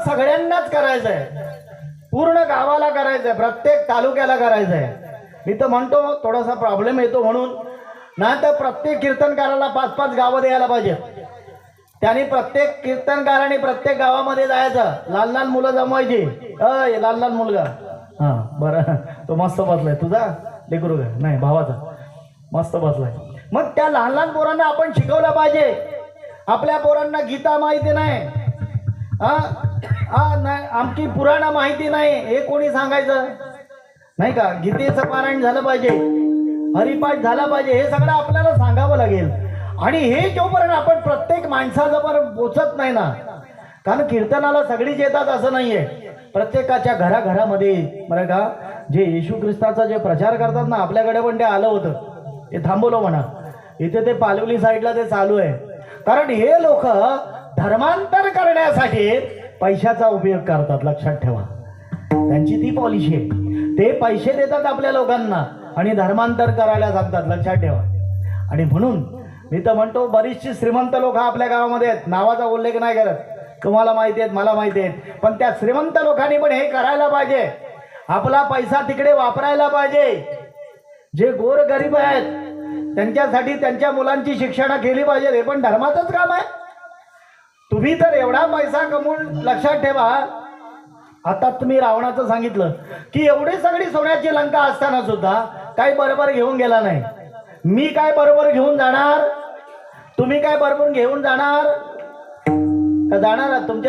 सगळ्यांनाच करायचं आहे, पूर्ण गावाला करायचं आहे, प्रत्येक तालुक्याला करायचं आहे. मी तर म्हणतो थोडासा प्रॉब्लेम येतो म्हणून, नाही तर प्रत्येक कीर्तनकाराला 5-5 गावं द्यायला पाहिजे. त्यांनी प्रत्येक कीर्तनकाराने प्रत्येक गावामध्ये जायचं, लहान लहान मुलं जमवायची. लहान लहान मुलगा, हां बरं, तो मस्त बसलाय तुझा लेकरू का नाही भावाचा, मस्त बसलाय. मग त्या लहान लहान पोरांना आपण शिकवलं पाहिजे. आपल्या पोरांना गीता माहिती नाही, नाही आमची पुराण माहिती नाही, हे कोणी सांगायचं नाही का? गीतेचं पारायण झालं पाहिजे, हरिपाठ झाला पाहिजे, हे सगळं आपल्याला सांगावं लागेल. आणि हे जोपर्यंत आपण प्रत्येक माणसाजवळ पोचत नाही ना, कारण कीर्तनाला सगळीच येतात असं नाहीये. प्रत्येकाच्या घराघरामध्ये बरं का, जे येशू ख्रिस्ताचा जे प्रचार करतात ना, आपल्याकडे पण ते आलं होतं, ते थांबवलं म्हणा. इथे ते पालवली साईडला ते चालू आहे. कारण हे लोक धर्मांतर करण्यासाठी पैशाचा उपयोग करतात, लक्षात ठेवा. त्यांची ती पॉलिसी आहे. ते पैसे देतात आपल्या लोकांना आणि धर्मांतर करायला सांगतात, लक्षात ठेवा. आणि म्हणून मी तर म्हणतो बरीचशी श्रीमंत लोक आपल्या गावामध्ये आहेत, नावाचा उल्लेख नाही करत, तुम्हाला माहिती आहेत, मला माहिती आहेत. पण त्या श्रीमंत लोकांनी पण हे करायला पाहिजे, आपला पैसा तिकडे वापरायला पाहिजे. जे गोर गरीब आहेत त्यांच्यासाठी त्यांच्या मुलांची शिक्षण केली पाहिजे, हे पण धर्माचंच काम आहे. तुम्ही तर एवढा पैसा कमवून, लक्षात ठेवा, आता तुम्ही रावणाचं सांगितलं की एवढी सगळी सोन्याची लंका असताना सुद्धा काही बरोबर घेऊन गेला नाही. मी काय बरोबर घेऊन जाणार, तुम्ही काय बरोबर घेऊन जाणार का? जाणार तुमच्या